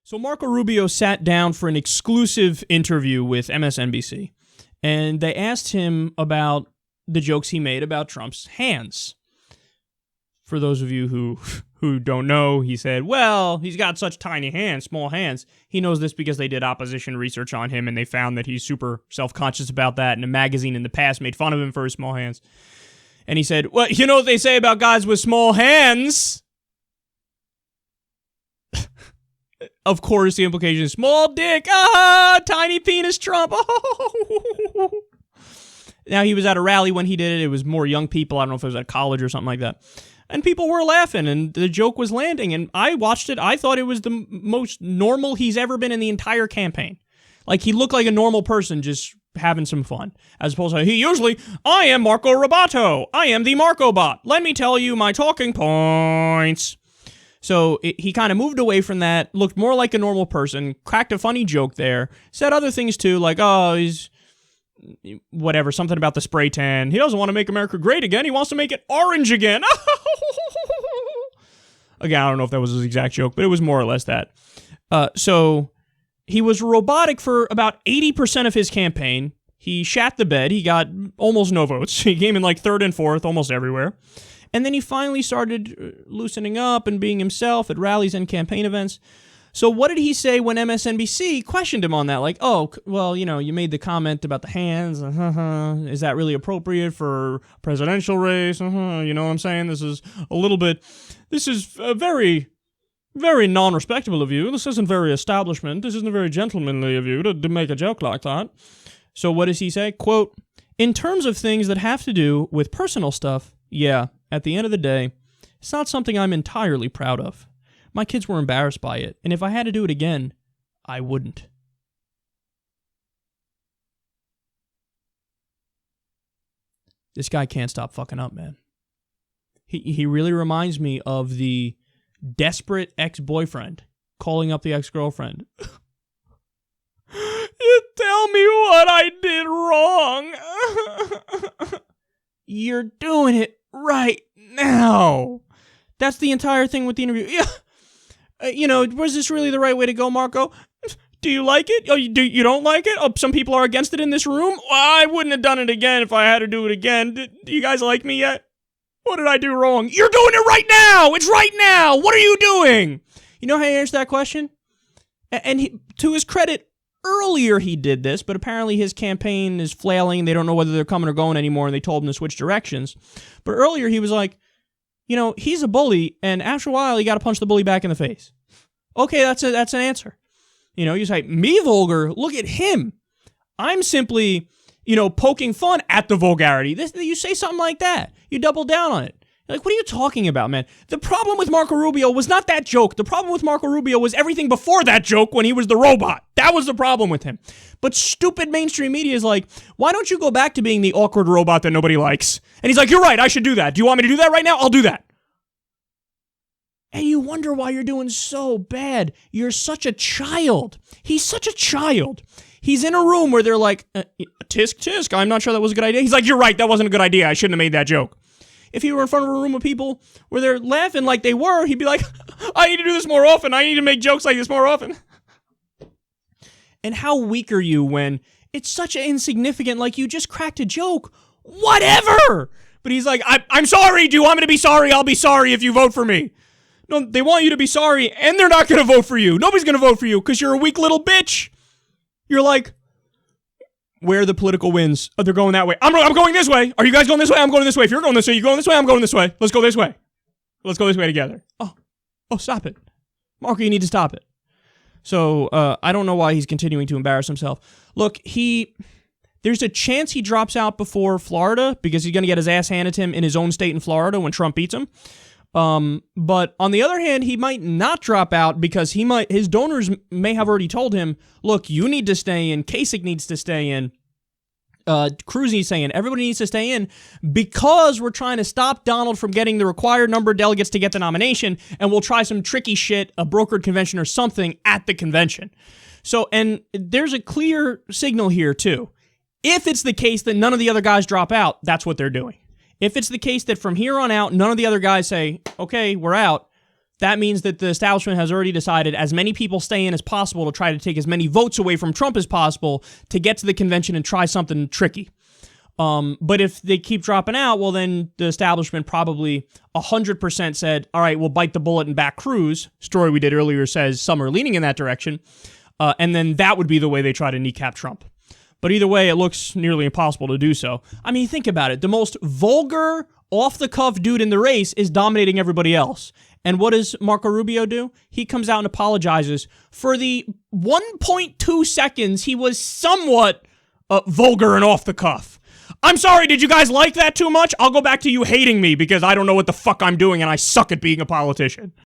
So Marco Rubio sat down for an exclusive interview with MSNBC, and they asked him about the jokes he made about Trump's hands. For those of you who don't know, he said, well, he's got such tiny hands, small hands. He knows this because they did opposition research on him, and they found that he's super self-conscious about that, and a magazine in the past made fun of him for his small hands. And he said, well, you know what they say about guys with small hands? Of course, the implication is small dick. Tiny penis Trump. Oh. Now, he was at a rally when he did it. It was more young people. I don't know if it was at college or something like that. And people were laughing, and the joke was landing. And I watched it. I thought it was the most normal he's ever been in the entire campaign. Like, he looked like a normal person just having some fun. As opposed to, I am Marco Robato. I am the Marco bot. Let me tell you my talking points. So he kind of moved away from that, looked more like a normal person, cracked a funny joke there, said other things too, like, he's whatever, something about the spray tan. He doesn't want to make America great again. He wants to make it orange again. Again, I don't know if that was his exact joke, but it was more or less that. So he was robotic for about 80% of his campaign. He shat the bed. He got almost no votes. He came in like third and fourth almost everywhere. And then he finally started loosening up and being himself at rallies and campaign events. So what did he say when MSNBC questioned him on that? Like, oh, well, you made the comment about the hands. Is that really appropriate for presidential race? You know what I'm saying? This is very, very non-respectable of you. This isn't very establishment. This isn't very gentlemanly of you to make a joke like that. So what does he say? Quote, in terms of things that have to do with personal stuff, yeah, at the end of the day, it's not something I'm entirely proud of. My kids were embarrassed by it, and if I had to do it again, I wouldn't. This guy can't stop fucking up, man. He really reminds me of the desperate ex-boyfriend calling up the ex-girlfriend. You tell me what I did wrong. You're doing it right now. That's the entire thing with the interview. Yeah. Was this really the right way to go, Marco? Do you like it? Oh, you don't like it? Oh, some people are against it in this room? Well, I wouldn't have done it again if I had to do it again. Do you guys like me yet? What did I do wrong? You're doing it right now! It's right now! What are you doing? You know how he answered that question? And to his credit, earlier he did this, but apparently his campaign is flailing. They don't know whether they're coming or going anymore, and they told him to switch directions. But earlier he was like, he's a bully, and after a while, you got to punch the bully back in the face. Okay, that's an answer. You say, me vulgar, look at him. I'm simply, poking fun at the vulgarity. You say something like that. You double down on it. You're like, what are you talking about, man? The problem with Marco Rubio was not that joke. The problem with Marco Rubio was everything before that joke when he was the robot. That was the problem with him. But stupid mainstream media is like, why don't you go back to being the awkward robot that nobody likes? And he's like, you're right, I should do that. Do you want me to do that right now? I'll do that. And you wonder why you're doing so bad. You're such a child. He's such a child. He's in a room where they're like, tisk, I'm not sure that was a good idea. He's like, you're right, that wasn't a good idea. I shouldn't have made that joke. If he were in front of a room of people where they're laughing like they were, he'd be like, I need to do this more often. I need to make jokes like this more often. And how weak are you when it's such an insignificant, like you just cracked a joke. Whatever. But he's like, I'm sorry. Do you want me to be sorry? I'll be sorry if you vote for me. No, they want you to be sorry, and they're not going to vote for you. Nobody's going to vote for you because you're a weak little bitch. You're like, where are the political wins? Oh, they're going that way. I'm going this way. Are you guys going this way? I'm going this way. If you're going this way, you're going this way. I'm going this way. Let's go this way. Let's go this way together. Oh, stop it. Marco, you need to stop it. So I don't know why he's continuing to embarrass himself. Look, there's a chance he drops out before Florida because he's going to get his ass handed to him in his own state in Florida when Trump beats him. But on the other hand, he might not drop out because his donors may have already told him, look, you need to stay in, Kasich needs to stay in, Cruz needs to stay in, everybody needs to stay in because we're trying to stop Donald from getting the required number of delegates to get the nomination, and we'll try some tricky shit, a brokered convention or something at the convention. So, and there's a clear signal here too. If it's the case that none of the other guys drop out, that's what they're doing. If it's the case that from here on out, none of the other guys say, okay, we're out, that means that the establishment has already decided as many people stay in as possible to try to take as many votes away from Trump as possible to get to the convention and try something tricky. But if they keep dropping out, well, then the establishment probably 100% said, all right, we'll bite the bullet and back Cruz. Story we did earlier says some are leaning in that direction. And then that would be the way they try to kneecap Trump. But either way, it looks nearly impossible to do so. I mean, think about it. The most vulgar, off-the-cuff dude in the race is dominating everybody else. And what does Marco Rubio do? He comes out and apologizes for the 1.2 seconds he was somewhat vulgar and off the cuff. I'm sorry, did you guys like that too much? I'll go back to you hating me because I don't know what the fuck I'm doing and I suck at being a politician.